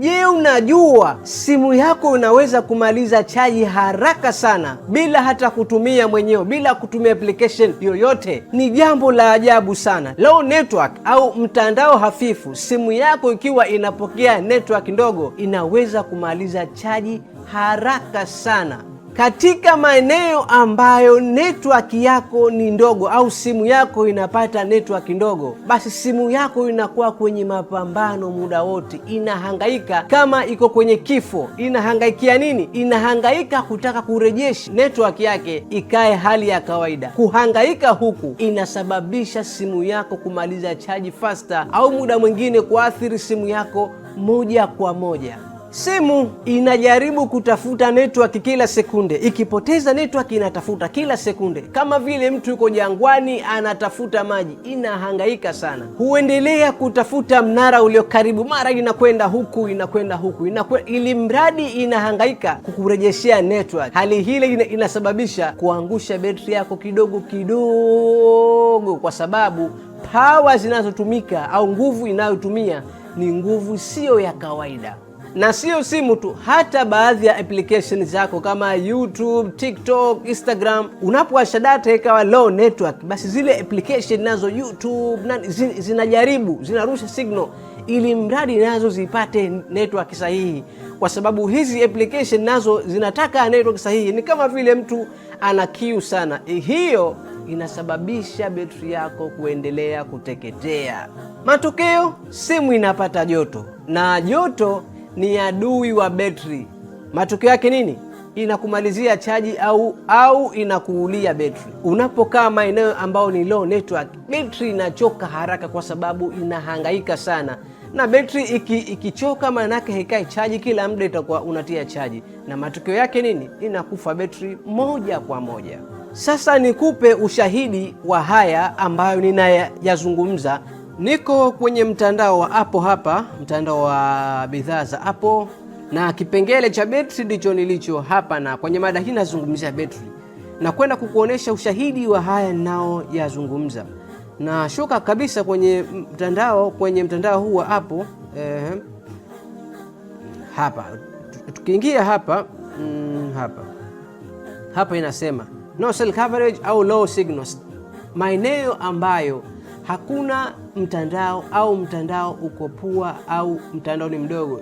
Je, unajua simu yako unaweza kumaliza chaji haraka sana bila hata kutumia mwenyewe, bila kutumia application yoyote? Ni jambo la ajabu sana. Low network au mtandao hafifu, simu yako ikiwa inapokea network ndogo inaweza kumaliza chaji haraka sana. Katika maeneo ambayo network yako ni ndogo au simu yako inapata network ndogo, basi simu yako inakuwa kwenye mapambano muda wote, inahangaika kama iko kwenye kifo. Inahangaikia nini? Inahangaika kutaka kurejesha network yake ikae hali ya kawaida. Kuhangaika huku inasababisha simu yako kumaliza chaji faster, au muda mwingine kuathiri simu yako moja kwa moja. Simu inajaribu kutafuta network kila sekunde. Ikipoteza network inatafuta kila sekunde, kama vile mtu yuko jangwani anatafuta maji. Inahangaika sana, huendelea kutafuta mnara ulio karibu, mara inakwenda huku inakwenda huku ili mradi inahangaika kukurejeshea network. Hali hile inasababisha kuangusha betri yako kidogo kidogo, kwa sababu power zinazotumika au nguvu inayotumia ni nguvu sio ya kawaida. Na sio simu tu, hata baadhi ya applications zako kama YouTube, TikTok, Instagram, unapowasha data ikawa low network, basi zile application nazo YouTube zinajaribu, zinarusha signal ili mradi nazo zipate network sahihi, kwa sababu hizi application nazo zinataka network sahihi. Ni kama vile mtu ana kiu sana. Hiyo inasababisha betri yako kuendelea kuteketea. Matokeo, simu inapata joto, na joto ni adui wa betri. Matokeo yake nini? Inakumalizia chaji au inakuulia betri. Unapokaa maeneo ambayo ni low network, betri inachoka haraka kwa sababu inahangaika sana. Na betri ikichoka, maana yake haikai chaji, kila muda itakuwa unatia chaji, na matokeo yake nini? Inakufa betri moja kwa moja. Sasa nikupe ushahidi wa haya ambayo ninayazungumza. Niko kwenye mtandao wa Apple hapa, mtandao wa bidhaa za Apple, na kipengele cha betri ndicho nilicho hapa, na kwenye mada hii nazungumzia betri na kwenda kukuonesha ushahidi wa haya nao yazungumza. Na shuka kabisa kwenye mtandao huu wa Apple. Hapa tukiingia hapa hapa inasema no cell coverage au low signals, maeneo ambayo hakuna mtandao au mtandao uko pua au mtandao ni mdogo.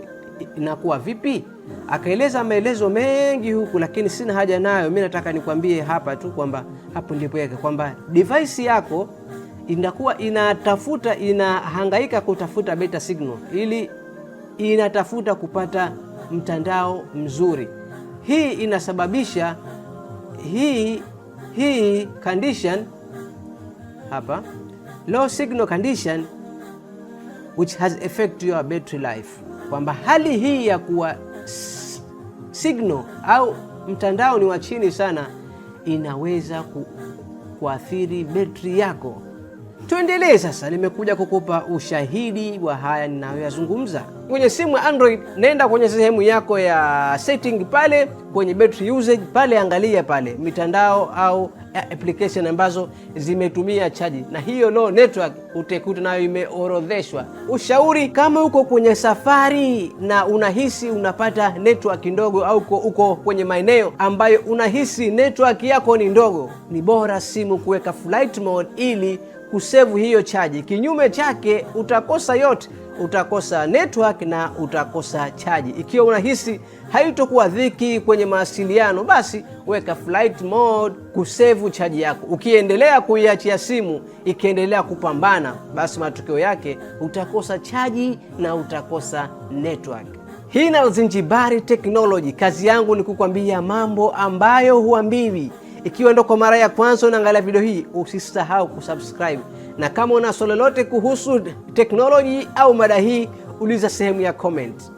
Inakuwa vipi? Akaeleza maelezo mengi huku, lakini sina haja nayo. Mimi nataka nikwambie hapa tu kwamba hapo ndipo yake, kwamba device yako inakuwa inahangaika kutafuta beta signal, ili inatafuta kupata mtandao mzuri. Hii inasababisha hii condition hapa, low signal condition which has affect your battery life, kwamba hali hii ya kuwa signal au mtandao ni wa chini sana inaweza kuathiri betri yako. Tuendelee sasa, nimekuja kukupa ushahidi wa haya ninayoyazungumza. Kwenye simu ya Android, nenda kwenye sehemu yako ya setting pale kwenye battery usage pale, angalia pale mitandao au application ambazo zimetumia chaji, na hiyo low network utakuta nayo imeorodheshwa. Ushauri, kama uko kwenye safari na unahisi unapata network ndogo, au uko kwenye maeneo ambayo unahisi network yako ni ndogo, ni bora simu kuweka flight mode ili kusevu hiyo chaji. Kinyume chake utakosa yote, utakosa network na utakosa chaji. Ikiwa unahisi haitokuwa dhiki kwenye mawasiliano, basi weka flight mode kusevu chaji yako. Ukiendelea kuiachia simu ikiendelea kupambana, basi matokeo yake utakosa chaji na utakosa network. Hii ni Alzenjbary Technology. Kazi yangu ni kukwambia mambo ambayo huambiwi. Ikiwa ndo kwa mara ya kwanza unaangalia video hii, usisahau kusubscribe, na kama una swali lolote kuhusu teknoloji au mada hii, uliza sehemu ya comment.